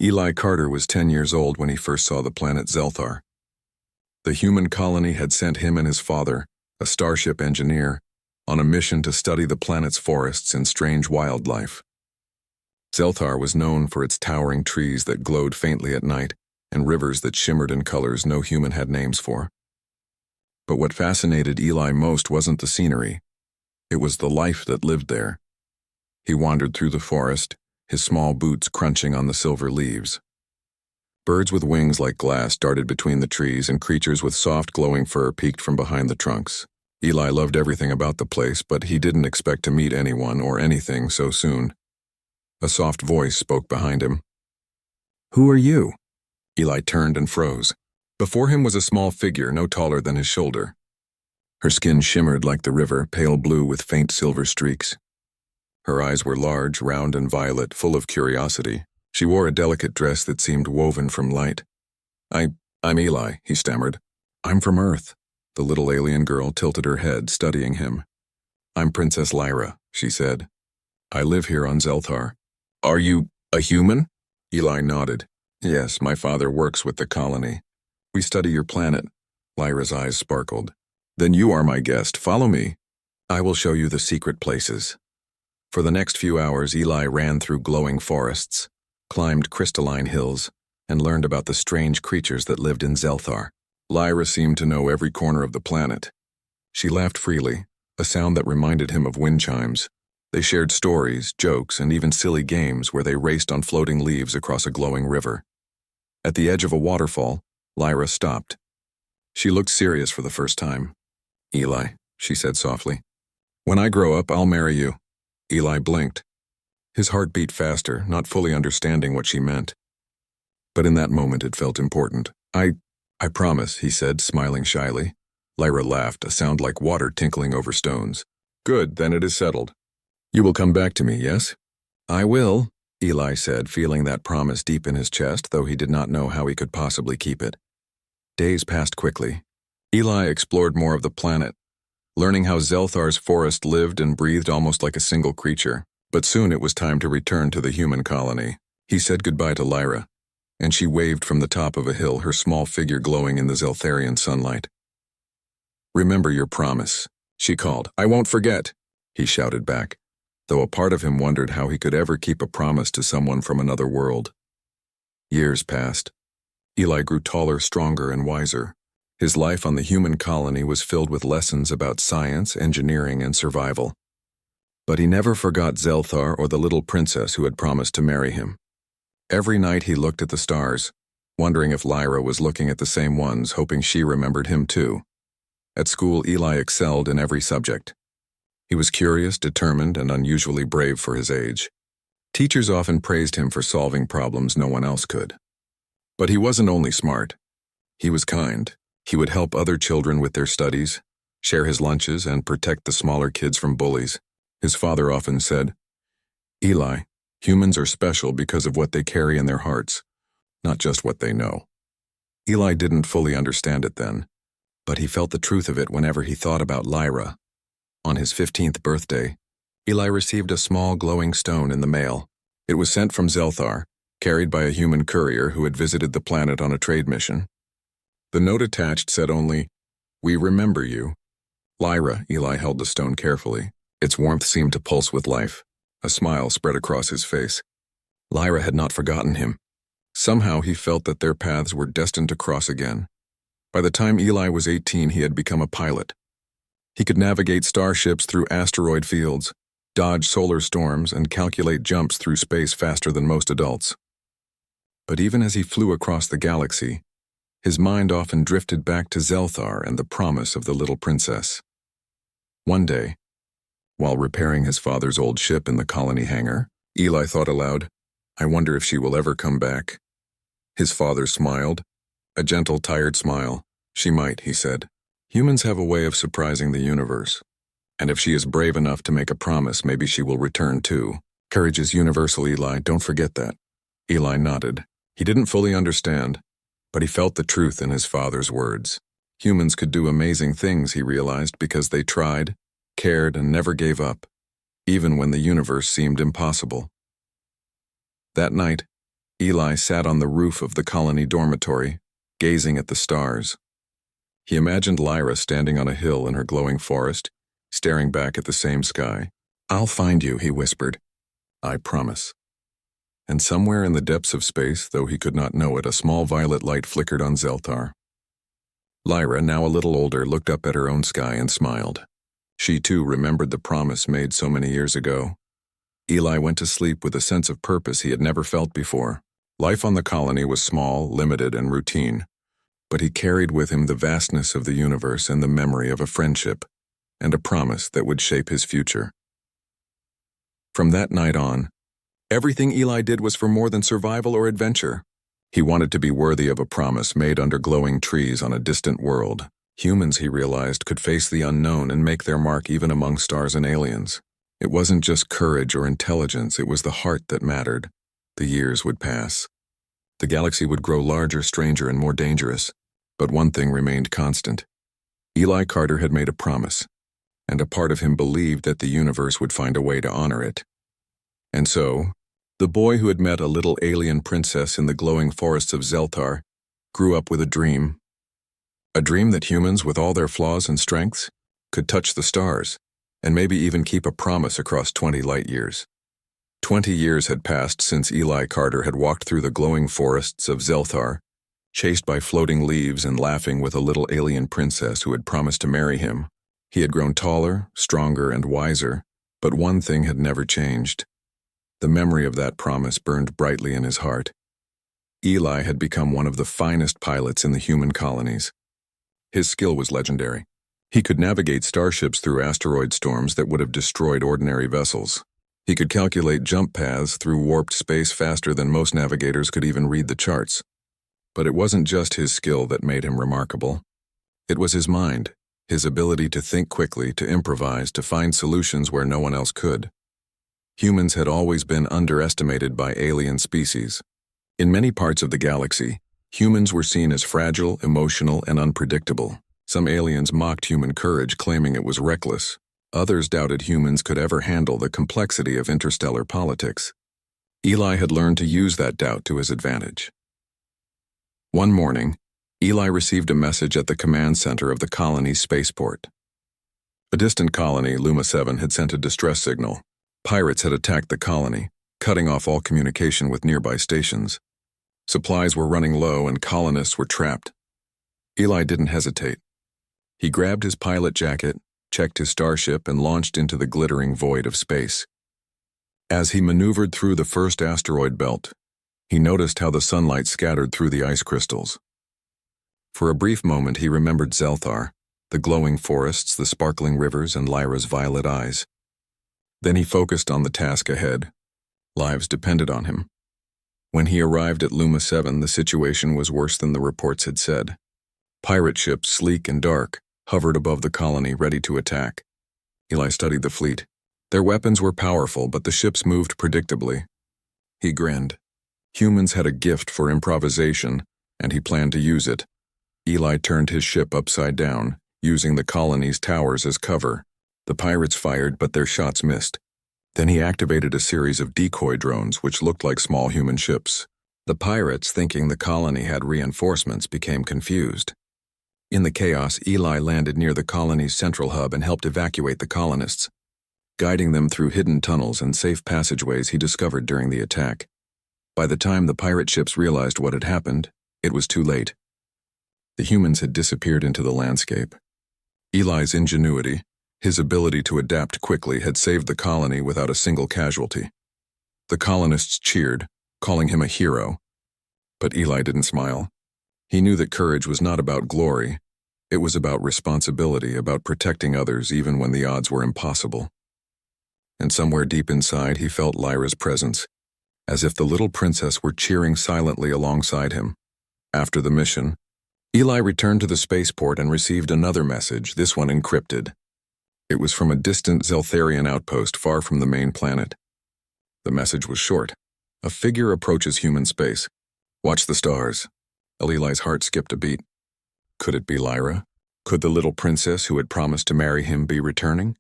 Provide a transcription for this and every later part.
Eli Carter was 10 years old when he first saw the planet Zelthar. The human colony had sent him and his father, a starship engineer, on a mission to study the planet's forests and strange wildlife. Zelthar was known for its towering trees that glowed faintly at night and rivers that shimmered in colors no human had names for. But what fascinated Eli most wasn't the scenery. It was the life that lived there. He wandered through the forest, his small boots crunching on the silver leaves. Birds with wings like glass darted between the trees, and creatures with soft glowing fur peeked from behind the trunks. Eli loved everything about the place, but he didn't expect to meet anyone or anything so soon. A soft voice spoke behind him. "Who are you?" Eli turned and froze. Before him was a small figure no taller than his shoulder. Her skin shimmered like the river, pale blue with faint silver streaks. Her eyes were large, round and violet, full of curiosity. She wore a delicate dress that seemed woven from light. I'm Eli," he stammered. "I'm from Earth." The little alien girl tilted her head, studying him. "I'm Princess Lyra," she said. "I live here on Zelthar." "Are you a human?" Eli nodded. "Yes, my father works with the colony. We study your planet." Lyra's eyes sparkled. "Then you are my guest. Follow me. I will show you the secret places." For the next few hours, Eli ran through glowing forests, climbed crystalline hills, and learned about the strange creatures that lived in Zelthar. Lyra seemed to know every corner of the planet. She laughed freely, a sound that reminded him of wind chimes. They shared stories, jokes, and even silly games where they raced on floating leaves across a glowing river. At the edge of a waterfall, Lyra stopped. She looked serious for the first time. "Eli," she said softly, "when I grow up, I'll marry you." Eli blinked. His heart beat faster, not fully understanding what she meant. But in that moment it felt important. I promise," he said, smiling shyly. Lyra laughed, a sound like water tinkling over stones. "Good, then it is settled. You will come back to me, yes?" "I will," Eli said, feeling that promise deep in his chest, though he did not know how he could possibly keep it. Days passed quickly. Eli explored more of the planet, learning how Zelthar's forest lived and breathed almost like a single creature. But soon it was time to return to the human colony. He said goodbye to Lyra, and she waved from the top of a hill, her small figure glowing in the Zeltharian sunlight. "Remember your promise," she called. "I won't forget," he shouted back, though a part of him wondered how he could ever keep a promise to someone from another world. Years passed. Eli grew taller, stronger, and wiser. His life on the human colony was filled with lessons about science, engineering, and survival. But he never forgot Zelthar or the little princess who had promised to marry him. Every night he looked at the stars, wondering if Lyra was looking at the same ones, hoping she remembered him too. At school, Eli excelled in every subject. He was curious, determined, and unusually brave for his age. Teachers often praised him for solving problems no one else could. But he wasn't only smart. He was kind. He would help other children with their studies, share his lunches, and protect the smaller kids from bullies. His father often said, "Eli, humans are special because of what they carry in their hearts, not just what they know." Eli didn't fully understand it then, but he felt the truth of it whenever he thought about Lyra. On his 15th birthday, Eli received a small glowing stone in the mail. It was sent from Zelthar, carried by a human courier who had visited the planet on a trade mission. The note attached said only, "We remember you." "Lyra," Eli held the stone carefully. Its warmth seemed to pulse with life. A smile spread across his face. Lyra had not forgotten him. Somehow he felt that their paths were destined to cross again. By the time Eli was 18, he had become a pilot. He could navigate starships through asteroid fields, dodge solar storms, and calculate jumps through space faster than most adults. But even as he flew across the galaxy, his mind often drifted back to Zelthar and the promise of the little princess. One day, while repairing his father's old ship in the colony hangar, Eli thought aloud, "I wonder if she will ever come back." His father smiled, a gentle, tired smile. "She might," he said. "Humans have a way of surprising the universe. And if she is brave enough to make a promise, maybe she will return too. Courage is universal, Eli, don't forget that." Eli nodded. He didn't fully understand, but he felt the truth in his father's words. Humans could do amazing things, he realized, because they tried, cared, and never gave up, even when the universe seemed impossible. That night, Eli sat on the roof of the colony dormitory, gazing at the stars. He imagined Lyra standing on a hill in her glowing forest, staring back at the same sky. "I'll find you," he whispered. "I promise." And somewhere in the depths of space, though he could not know it, a small violet light flickered on Zelthar. Lyra, now a little older, looked up at her own sky and smiled. She too remembered the promise made so many years ago. Eli went to sleep with a sense of purpose he had never felt before. Life on the colony was small, limited, and routine, but he carried with him the vastness of the universe and the memory of a friendship, and a promise that would shape his future. From that night on, everything Eli did was for more than survival or adventure. He wanted to be worthy of a promise made under glowing trees on a distant world. Humans, he realized, could face the unknown and make their mark even among stars and aliens. It wasn't just courage or intelligence, it was the heart that mattered. The years would pass. The galaxy would grow larger, stranger, and more dangerous. But one thing remained constant. Eli Carter had made a promise, and a part of him believed that the universe would find a way to honor it. And so, the boy who had met a little alien princess in the glowing forests of Zelthar grew up with a dream. A dream that humans, with all their flaws and strengths, could touch the stars, and maybe even keep a promise across 20 light years. 20 years had passed since Eli Carter had walked through the glowing forests of Zelthar, chased by floating leaves and laughing with a little alien princess who had promised to marry him. He had grown taller, stronger, and wiser, but one thing had never changed. The memory of that promise burned brightly in his heart. Eli had become one of the finest pilots in the human colonies. His skill was legendary. He could navigate starships through asteroid storms that would have destroyed ordinary vessels. He could calculate jump paths through warped space faster than most navigators could even read the charts. But it wasn't just his skill that made him remarkable. It was his mind, his ability to think quickly, to improvise, to find solutions where no one else could. Humans had always been underestimated by alien species. In many parts of the galaxy, humans were seen as fragile, emotional, and unpredictable. Some aliens mocked human courage, claiming it was reckless. Others doubted humans could ever handle the complexity of interstellar politics. Eli had learned to use that doubt to his advantage. One morning, Eli received a message at the command center of the colony's spaceport. A distant colony, Luma 7, had sent a distress signal. Pirates had attacked the colony, cutting off all communication with nearby stations. Supplies were running low and colonists were trapped. Eli didn't hesitate. He grabbed his pilot jacket, checked his starship, and launched into the glittering void of space. As he maneuvered through the first asteroid belt, he noticed how the sunlight scattered through the ice crystals. For a brief moment he remembered Zelthar, the glowing forests, the sparkling rivers, and Lyra's violet eyes. Then he focused on the task ahead. Lives depended on him. When he arrived at Luma 7, the situation was worse than the reports had said. Pirate ships, sleek and dark, hovered above the colony, ready to attack. Eli studied the fleet. Their weapons were powerful, but the ships moved predictably. He grinned. Humans had a gift for improvisation, and he planned to use it. Eli turned his ship upside down, using the colony's towers as cover. The pirates fired, but their shots missed. Then he activated a series of decoy drones, which looked like small human ships. The pirates, thinking the colony had reinforcements, became confused. In the chaos, Eli landed near the colony's central hub and helped evacuate the colonists. Guiding them through hidden tunnels and safe passageways he discovered during the attack. By the time the pirate ships realized what had happened, it was too late. The humans had disappeared into the landscape. Eli's ingenuity, his ability to adapt quickly, had saved the colony without a single casualty. The colonists cheered, calling him a hero. But Eli didn't smile. He knew that courage was not about glory. It was about responsibility, about protecting others even when the odds were impossible. And somewhere deep inside he felt Lyra's presence, as if the little princess were cheering silently alongside him. After the mission, Eli returned to the spaceport and received another message, this one encrypted. It was from a distant Zeltharian outpost far from the main planet. The message was short. A figure approaches human space. Watch the stars. Eli's heart skipped a beat. Could it be Lyra? Could the little princess who had promised to marry him be returning?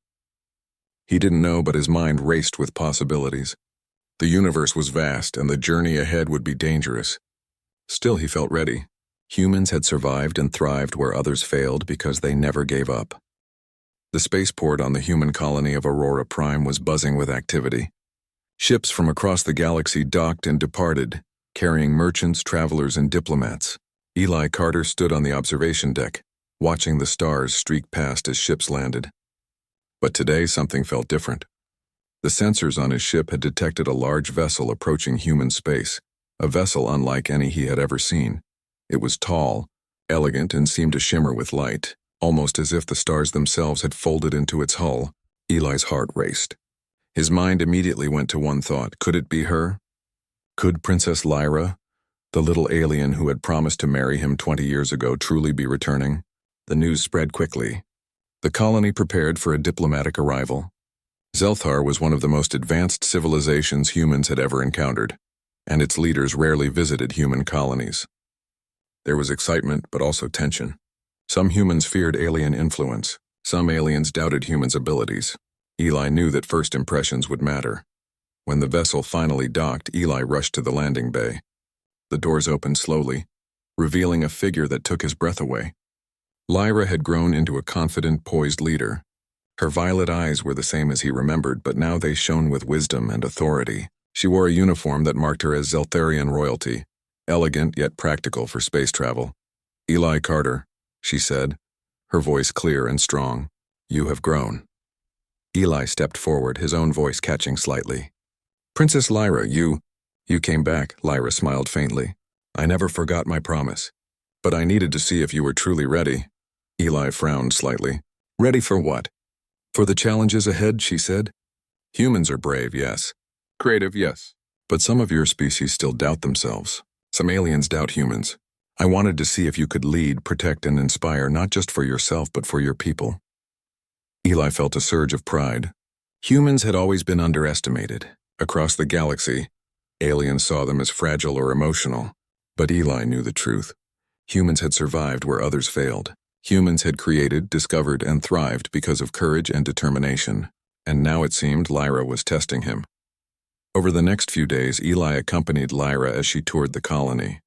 He didn't know, but his mind raced with possibilities. The universe was vast, and the journey ahead would be dangerous. Still, he felt ready. Humans had survived and thrived where others failed because they never gave up. The spaceport on the human colony of Aurora Prime was buzzing with activity. Ships from across the galaxy docked and departed, carrying merchants, travelers, and diplomats. Eli Carter stood on the observation deck, watching the stars streak past as ships landed. But today something felt different. The sensors on his ship had detected a large vessel approaching human space, a vessel unlike any he had ever seen. It was tall, elegant, and seemed to shimmer with light, almost as if the stars themselves had folded into its hull. Eli's heart raced. His mind immediately went to one thought. Could it be her? Could Princess Lyra, the little alien who had promised to marry him 20 years ago, truly be returning? The news spread quickly. The colony prepared for a diplomatic arrival. Zelthar was one of the most advanced civilizations humans had ever encountered, and its leaders rarely visited human colonies. There was excitement, but also tension. Some humans feared alien influence. Some aliens doubted humans' abilities. Eli knew that first impressions would matter. When the vessel finally docked, Eli rushed to the landing bay. The doors opened slowly, revealing a figure that took his breath away. Lyra had grown into a confident, poised leader. Her violet eyes were the same as he remembered, but now they shone with wisdom and authority. She wore a uniform that marked her as Zeltharian royalty, elegant yet practical for space travel. "Eli Carter," she said, her voice clear and strong. "You have grown." Eli stepped forward, his own voice catching slightly. "Princess Lyra, you came back," Lyra smiled faintly. "I never forgot my promise. But I needed to see if you were truly ready." Eli frowned slightly. "Ready for what?" "For the challenges ahead," she said. "Humans are brave, yes. Creative, yes. But some of your species still doubt themselves. Some aliens doubt humans. I wanted to see if you could lead, protect, and inspire, not just for yourself, but for your people." Eli felt a surge of pride. Humans had always been underestimated. Across the galaxy, aliens saw them as fragile or emotional. But Eli knew the truth. Humans had survived where others failed. Humans had created, discovered, and thrived because of courage and determination. And now it seemed Lyra was testing him. Over the next few days, Eli accompanied Lyra as she toured the colony.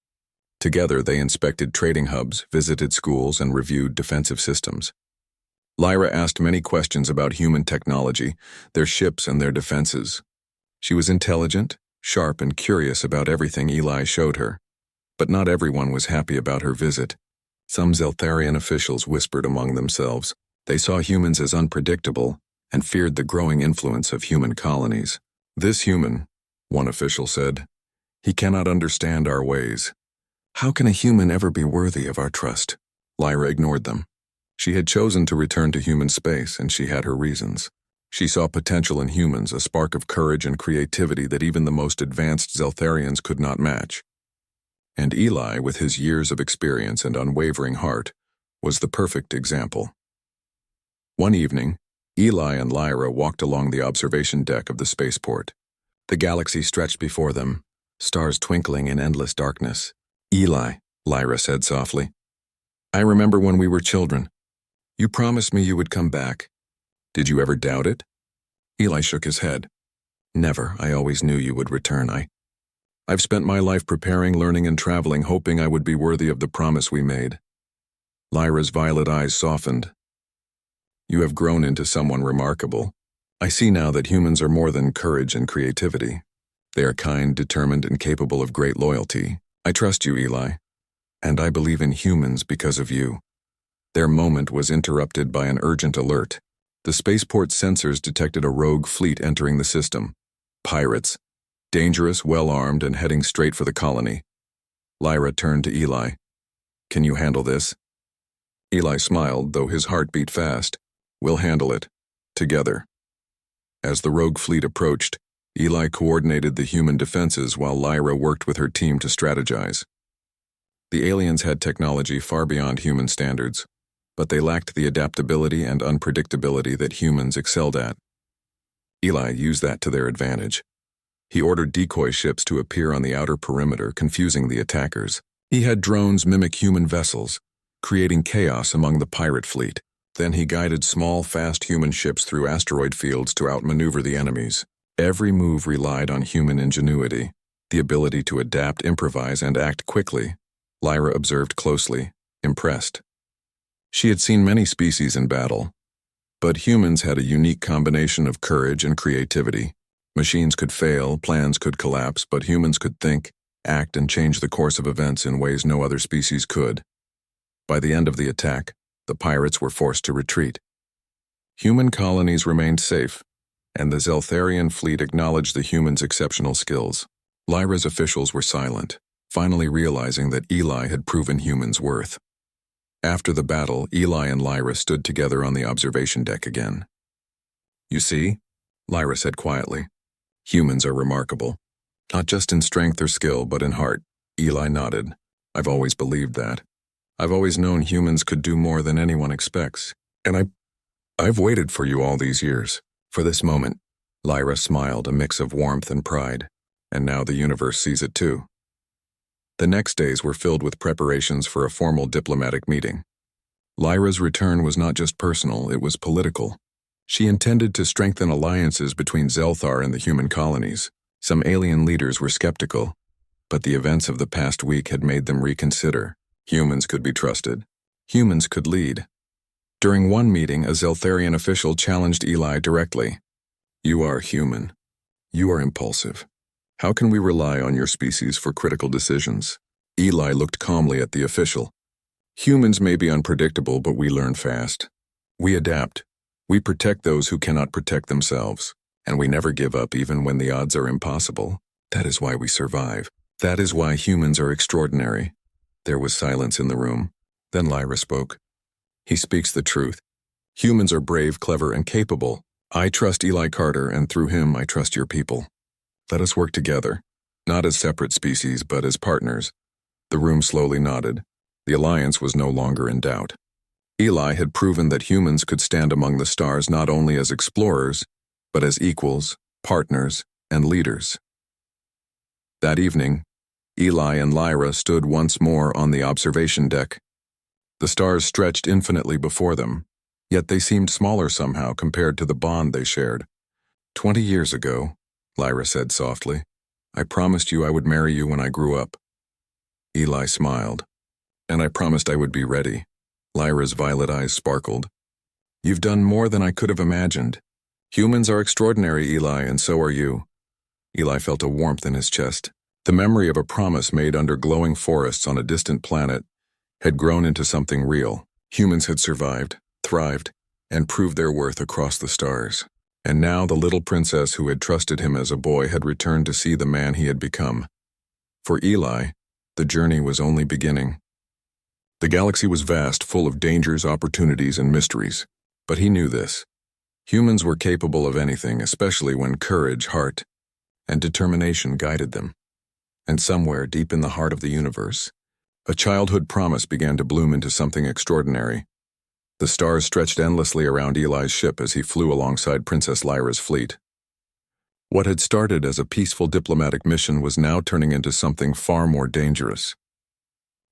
Together, they inspected trading hubs, visited schools, and reviewed defensive systems. Lyra asked many questions about human technology, their ships, and their defenses. She was intelligent, sharp, and curious about everything Eli showed her. But not everyone was happy about her visit. Some Zeltharian officials whispered among themselves. They saw humans as unpredictable and feared the growing influence of human colonies. "This human," one official said, "he cannot understand our ways. How can a human ever be worthy of our trust?" Lyra ignored them. She had chosen to return to human space, and she had her reasons. She saw potential in humans, a spark of courage and creativity that even the most advanced Zeltharians could not match. And Eli, with his years of experience and unwavering heart, was the perfect example. One evening, Eli and Lyra walked along the observation deck of the spaceport. The galaxy stretched before them, stars twinkling in endless darkness. "Eli," Lyra said softly, "I remember when we were children. You promised me you would come back. Did you ever doubt it?" Eli shook his head. "Never. I always knew you would return. I've spent my life preparing, learning, and traveling, hoping I would be worthy of the promise we made." Lyra's violet eyes softened. "You have grown into someone remarkable. I see now that humans are more than courage and creativity. They are kind, determined, and capable of great loyalty. I trust you, Eli. And I believe in humans because of you." Their moment was interrupted by an urgent alert. The spaceport sensors detected a rogue fleet entering the system. Pirates. Dangerous, well-armed, and heading straight for the colony. Lyra turned to Eli. "Can you handle this?" Eli smiled, though his heart beat fast. "We'll handle it. Together." As the rogue fleet approached, Eli coordinated the human defenses while Lyra worked with her team to strategize. The aliens had technology far beyond human standards, but they lacked the adaptability and unpredictability that humans excelled at. Eli used that to their advantage. He ordered decoy ships to appear on the outer perimeter, confusing the attackers. He had drones mimic human vessels, creating chaos among the pirate fleet. Then he guided small, fast human ships through asteroid fields to outmaneuver the enemies. Every move relied on human ingenuity, the ability to adapt, improvise, and act quickly. Lyra observed closely, impressed. She had seen many species in battle, but humans had a unique combination of courage and creativity. Machines could fail, plans could collapse, but humans could think, act, and change the course of events in ways no other species could. By the end of the attack, the pirates were forced to retreat. Human colonies remained safe, and the Zeltharian fleet acknowledged the humans' exceptional skills. Lyra's officials were silent, finally realizing that Eli had proven humans' worth. After the battle, Eli and Lyra stood together on the observation deck again. "You see," Lyra said quietly, "humans are remarkable. Not just in strength or skill, but in heart." Eli nodded. "I've always believed that. I've always known humans could do more than anyone expects. And I've waited for you all these years. For this moment." Lyra smiled, a mix of warmth and pride. "And now the universe sees it too." The next days were filled with preparations for a formal diplomatic meeting. Lyra's return was not just personal, it was political. She intended to strengthen alliances between Zelthar and the human colonies. Some alien leaders were skeptical, but the events of the past week had made them reconsider. Humans could be trusted. Humans could lead. During one meeting, a Zeltharian official challenged Eli directly. "You are human. You are impulsive. How can we rely on your species for critical decisions?" Eli looked calmly at the official. "Humans may be unpredictable, but we learn fast. We adapt. We protect those who cannot protect themselves. And we never give up even when the odds are impossible. That is why we survive. That is why humans are extraordinary." There was silence in the room. Then Lyra spoke. "He speaks the truth. Humans are brave, clever, and capable. I trust Eli Carter, and through him I trust your people. Let us work together, not as separate species, but as partners." The room slowly nodded. The alliance was no longer in doubt. Eli had proven that humans could stand among the stars not only as explorers, but as equals, partners, and leaders. That evening, Eli and Lyra stood once more on the observation deck. The stars stretched infinitely before them, yet they seemed smaller somehow compared to the bond they shared. 20 years ago, Lyra said softly, "I promised you I would marry you when I grew up." Eli smiled. "And I promised I would be ready." Lyra's violet eyes sparkled. "You've done more than I could have imagined. Humans are extraordinary, Eli, and so are you." Eli felt a warmth in his chest. The memory of a promise made under glowing forests on a distant planet had grown into something real. Humans had survived, thrived, and proved their worth across the stars. And now the little princess who had trusted him as a boy had returned to see the man he had become. For Eli, the journey was only beginning. The galaxy was vast, full of dangers, opportunities, and mysteries. But he knew this. Humans were capable of anything, especially when courage, heart, and determination guided them. And somewhere deep in the heart of the universe, a childhood promise began to bloom into something extraordinary. The stars stretched endlessly around Eli's ship as he flew alongside Princess Lyra's fleet. What had started as a peaceful diplomatic mission was now turning into something far more dangerous.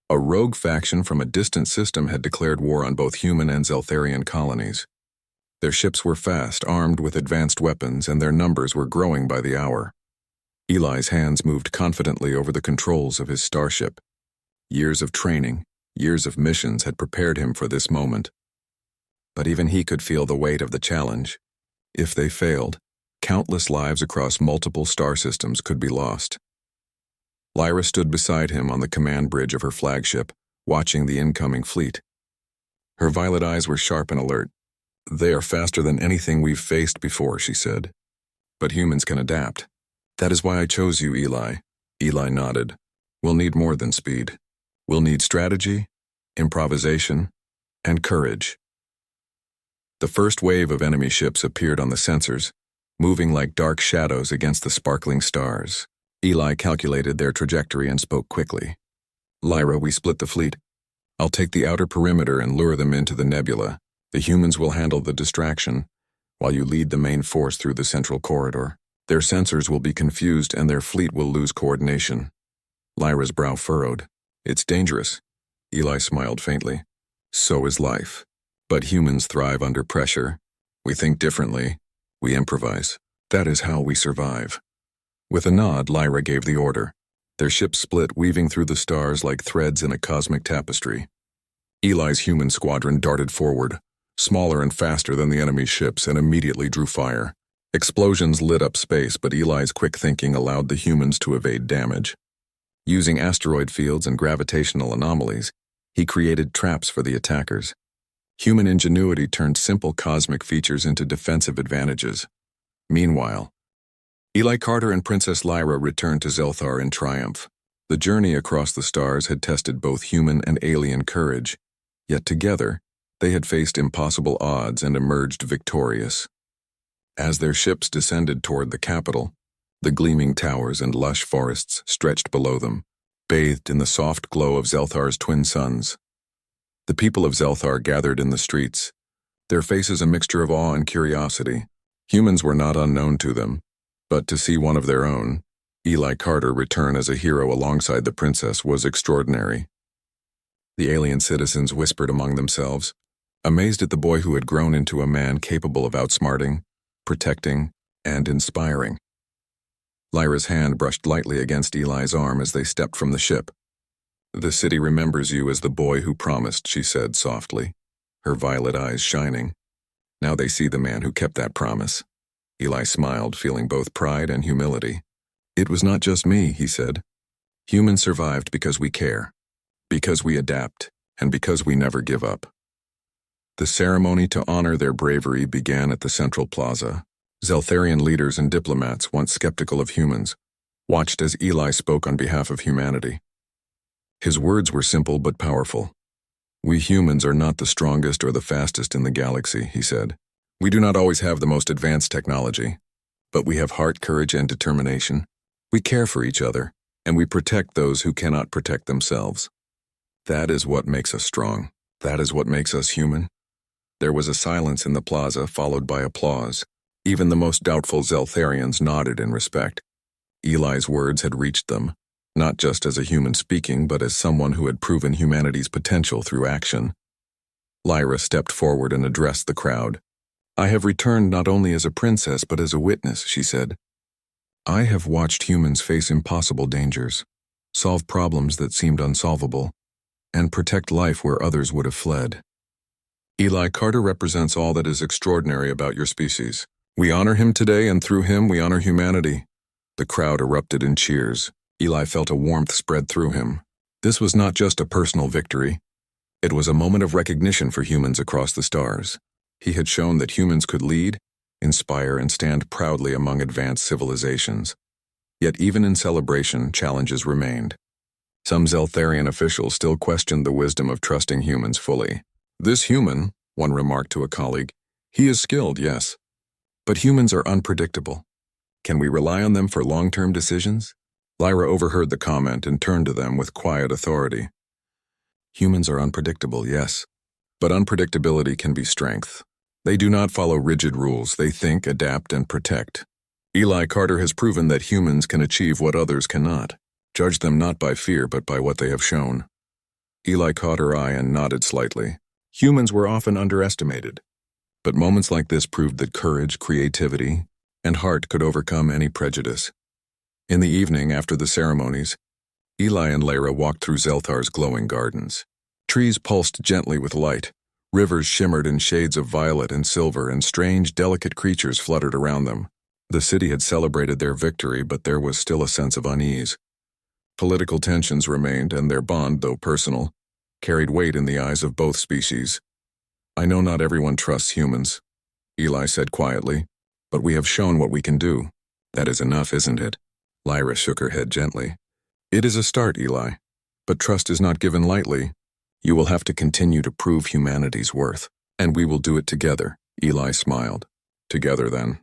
A rogue faction from a distant system had declared war on both human and Zeltharian colonies. Their ships were fast, armed with advanced weapons, and their numbers were growing by the hour. Eli's hands moved confidently over the controls of his starship. Years of training, years of missions had prepared him for this moment. But even he could feel the weight of the challenge. If they failed, countless lives across multiple star systems could be lost. Lyra stood beside him on the command bridge of her flagship, watching the incoming fleet. Her violet eyes were sharp and alert. "They are faster than anything we've faced before," she said. "But humans can adapt. That is why I chose you, Eli." Eli nodded. "We'll need more than speed. We'll need strategy, improvisation, and courage." The first wave of enemy ships appeared on the sensors, moving like dark shadows against the sparkling stars. Eli calculated their trajectory and spoke quickly. "Lyra, we split the fleet. I'll take the outer perimeter and lure them into the nebula. The humans will handle the distraction, while you lead the main force through the central corridor. Their sensors will be confused and their fleet will lose coordination." Lyra's brow furrowed. "It's dangerous." Eli smiled faintly. "So is life. But humans thrive under pressure. We think differently. We improvise. That is how we survive." With a nod, Lyra gave the order. Their ship split, weaving through the stars like threads in a cosmic tapestry. Eli's human squadron darted forward, smaller and faster than the enemy's ships, and immediately drew fire. Explosions lit up space, but Eli's quick thinking allowed the humans to evade damage. Using asteroid fields and gravitational anomalies, he created traps for the attackers. Human ingenuity turned simple cosmic features into defensive advantages. Meanwhile, Eli Carter and Princess Lyra returned to Zelthar in triumph. The journey across the stars had tested both human and alien courage, yet together, they had faced impossible odds and emerged victorious. As their ships descended toward the capital, the gleaming towers and lush forests stretched below them, bathed in the soft glow of Zelthar's twin suns. The people of Zelthar gathered in the streets, their faces a mixture of awe and curiosity. Humans were not unknown to them, but to see one of their own, Eli Carter, return as a hero alongside the princess was extraordinary. The alien citizens whispered among themselves, amazed at the boy who had grown into a man capable of outsmarting, protecting, and inspiring. Lyra's hand brushed lightly against Eli's arm as they stepped from the ship. "The city remembers you as the boy who promised," she said softly, her violet eyes shining. "Now they see the man who kept that promise." Eli smiled, feeling both pride and humility. "It was not just me," he said. "Humans survived because we care, because we adapt, and because we never give up." The ceremony to honor their bravery began at the central plaza. Zeltharian leaders and diplomats, once skeptical of humans, watched as Eli spoke on behalf of humanity. His words were simple but powerful. "We humans are not the strongest or the fastest in the galaxy," he said. "We do not always have the most advanced technology, but we have heart, courage, and determination. We care for each other, and we protect those who cannot protect themselves. That is what makes us strong. That is what makes us human." There was a silence in the plaza, followed by applause. Even the most doubtful Zeltharians nodded in respect. Eli's words had reached them, not just as a human speaking, but as someone who had proven humanity's potential through action. Lyra stepped forward and addressed the crowd. "I have returned not only as a princess, but as a witness," she said. "I have watched humans face impossible dangers, solve problems that seemed unsolvable, and protect life where others would have fled. Eli Carter represents all that is extraordinary about your species. We honor him today, and through him we honor humanity." The crowd erupted in cheers. Eli felt a warmth spread through him. This was not just a personal victory. It was a moment of recognition for humans across the stars. He had shown that humans could lead, inspire, and stand proudly among advanced civilizations. Yet even in celebration, challenges remained. Some Zeltharian officials still questioned the wisdom of trusting humans fully. "This human," one remarked to a colleague, "he is skilled, yes. But humans are unpredictable. Can we rely on them for long-term decisions?" Lyra overheard the comment and turned to them with quiet authority. "Humans are unpredictable, yes. But unpredictability can be strength. They do not follow rigid rules. They think, adapt, and protect. Eli Carter has proven that humans can achieve what others cannot. Judge them not by fear, but by what they have shown." Eli caught her eye and nodded slightly. Humans were often underestimated, but moments like this proved that courage, creativity, and heart could overcome any prejudice. In the evening, after the ceremonies, Eli and Lyra walked through Zelthar's glowing gardens. Trees pulsed gently with light, rivers shimmered in shades of violet and silver, and strange, delicate creatures fluttered around them. The city had celebrated their victory, but there was still a sense of unease. Political tensions remained, and their bond, though personal, carried weight in the eyes of both species. "I know not everyone trusts humans," Eli said quietly, "but we have shown what we can do. That is enough, isn't it?" Lyra shook her head gently. "It is a start, Eli, but trust is not given lightly. You will have to continue to prove humanity's worth, and we will do it together." Eli smiled. "Together, then."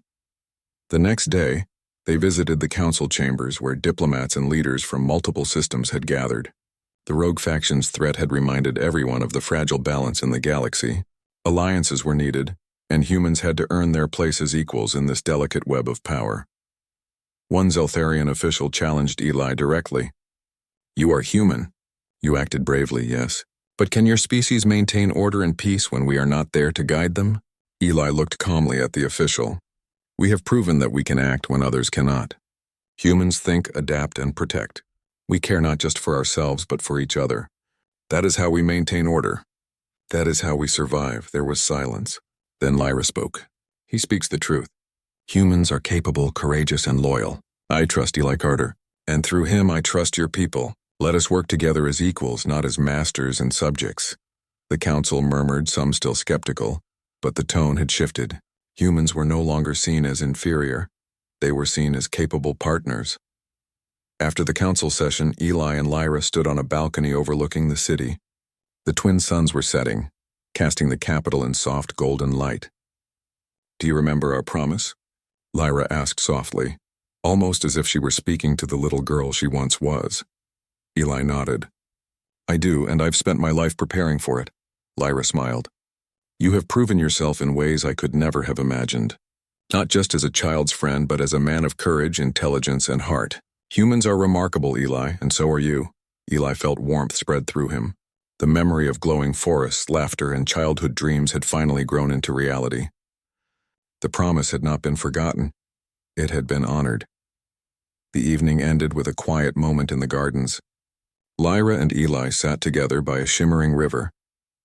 The next day, they visited the council chambers where diplomats and leaders from multiple systems had gathered. The rogue faction's threat had reminded everyone of the fragile balance in the galaxy. Alliances were needed, and humans had to earn their place as equals in this delicate web of power. One Zeltharian official challenged Eli directly. "You are human. You acted bravely, yes. But can your species maintain order and peace when we are not there to guide them?" Eli looked calmly at the official. We have proven that we can act when others cannot. Humans think, adapt, and protect. We care not just for ourselves, but for each other. That is how we maintain order. That is how we survive." There was silence. Then Lyra spoke. "He speaks the truth. Humans are capable, courageous, and loyal. I trust Eli Carter, and through him I trust your people. Let us work together as equals, not as masters and subjects." The council murmured, some still skeptical, but the tone had shifted. Humans were no longer seen as inferior. They were seen as capable partners. After the council session, Eli and Lyra stood on a balcony overlooking the city. The twin suns were setting, casting the capital in soft golden light. "Do you remember our promise?" Lyra asked softly, almost as if she were speaking to the little girl she once was. Eli nodded. "I do, and I've spent my life preparing for it." Lyra smiled. "You have proven yourself in ways I could never have imagined. Not just as a child's friend, but as a man of courage, intelligence, and heart. Humans are remarkable, Eli, and so are you." Eli felt warmth spread through him. The memory of glowing forests, laughter, and childhood dreams had finally grown into reality. The promise had not been forgotten. It had been honored. The evening ended with a quiet moment in the gardens. Lyra and Eli sat together by a shimmering river,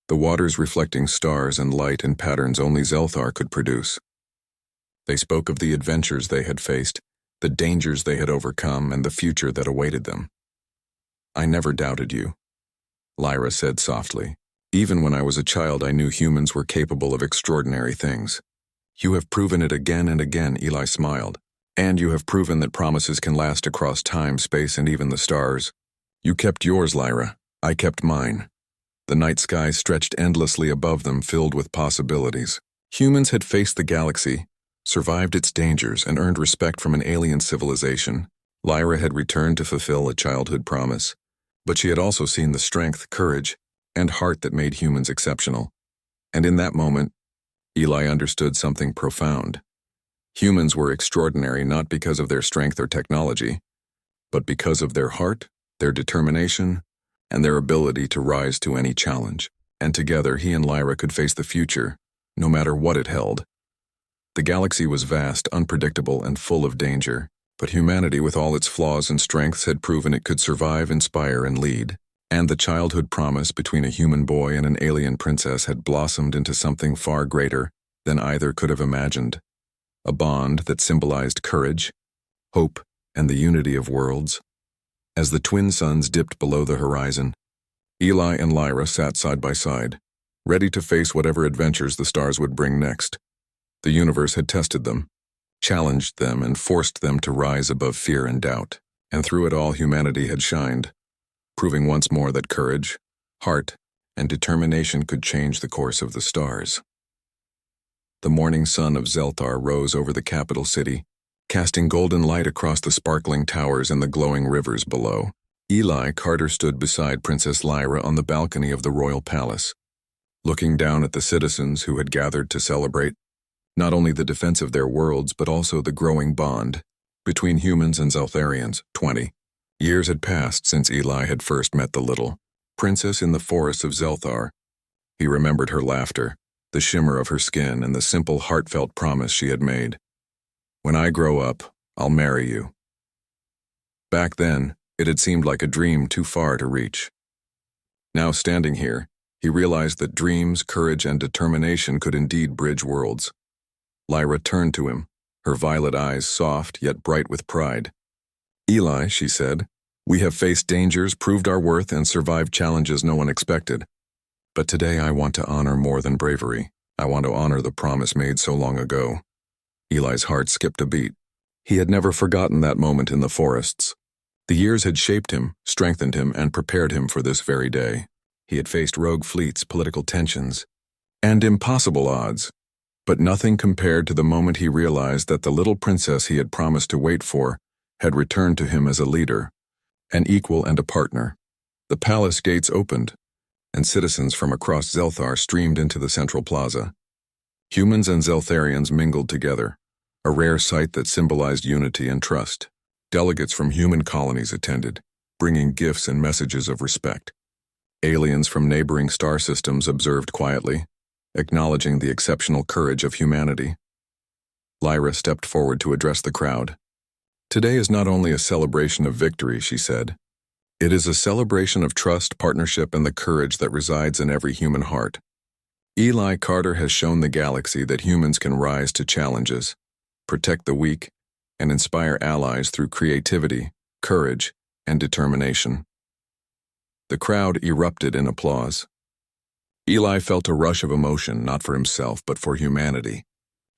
the waters reflecting stars and light in patterns only Zelthar could produce. They spoke of the adventures they had faced, the dangers they had overcome, and the future that awaited them. "I never doubted you," Lyra said softly. "Even when I was a child, I knew humans were capable of extraordinary things." "You have proven it again and again," Eli smiled. "And you have proven that promises can last across time, space, and even the stars. You kept yours, Lyra. I kept mine." The night sky stretched endlessly above them, filled with possibilities. Humans had faced the galaxy, survived its dangers, and earned respect from an alien civilization. Lyra had returned to fulfill a childhood promise, but she had also seen the strength, courage, and heart that made humans exceptional. And in that moment, Eli understood something profound. Humans were extraordinary not because of their strength or technology, but because of their heart, their determination, and their ability to rise to any challenge. And together, he and Lyra could face the future, no matter what it held. The galaxy was vast, unpredictable, and full of danger, but humanity, with all its flaws and strengths, had proven it could survive, inspire, and lead. And the childhood promise between a human boy and an alien princess had blossomed into something far greater than either could have imagined. A bond that symbolized courage, hope, and the unity of worlds. As the twin suns dipped below the horizon, Eli and Lyra sat side by side, ready to face whatever adventures the stars would bring next. The universe had tested them, challenged them, and forced them to rise above fear and doubt. And through it all, humanity had shined, proving once more that courage, heart, and determination could change the course of the stars. The morning sun of Zelthar rose over the capital city, casting golden light across the sparkling towers and the glowing rivers below. Eli Carter stood beside Princess Lyra on the balcony of the royal palace, looking down at the citizens who had gathered to celebrate not only the defense of their worlds, but also the growing bond between humans and Zeltharians. 20 years had passed since Eli had first met the little princess in the forests of Zelthar. He remembered her laughter, the shimmer of her skin, and the simple, heartfelt promise she had made. "When I grow up, I'll marry you." Back then, it had seemed like a dream too far to reach. Now, standing here, he realized that dreams, courage, and determination could indeed bridge worlds. Lyra turned to him, her violet eyes soft yet bright with pride. "Eli," she said, "we have faced dangers, proved our worth, and survived challenges no one expected. But today I want to honor more than bravery. I want to honor the promise made so long ago." Eli's heart skipped a beat. He had never forgotten that moment in the forests. The years had shaped him, strengthened him, and prepared him for this very day. He had faced rogue fleets, political tensions, and impossible odds. But nothing compared to the moment he realized that the little princess he had promised to wait for had returned to him as a leader, an equal and a partner. The palace gates opened, and citizens from across Zelthar streamed into the central plaza. Humans and Zeltharians mingled together, a rare sight that symbolized unity and trust. Delegates from human colonies attended, bringing gifts and messages of respect. Aliens from neighboring star systems observed quietly, acknowledging the exceptional courage of humanity. Lyra stepped forward to address the crowd. Today is not only a celebration of victory, she said. It is a celebration of trust, partnership, and the courage that resides in every human heart. Eli Carter has shown the galaxy that humans can rise to challenges, protect the weak, and inspire allies through creativity, courage, and determination. The crowd erupted in applause. Eli felt a rush of emotion, not for himself, but for humanity.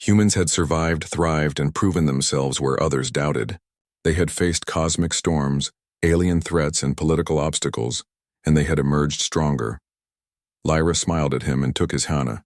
Humans had survived, thrived, and proven themselves where others doubted. They had faced cosmic storms, alien threats, and political obstacles, and they had emerged stronger. Lyra smiled at him and took his hana.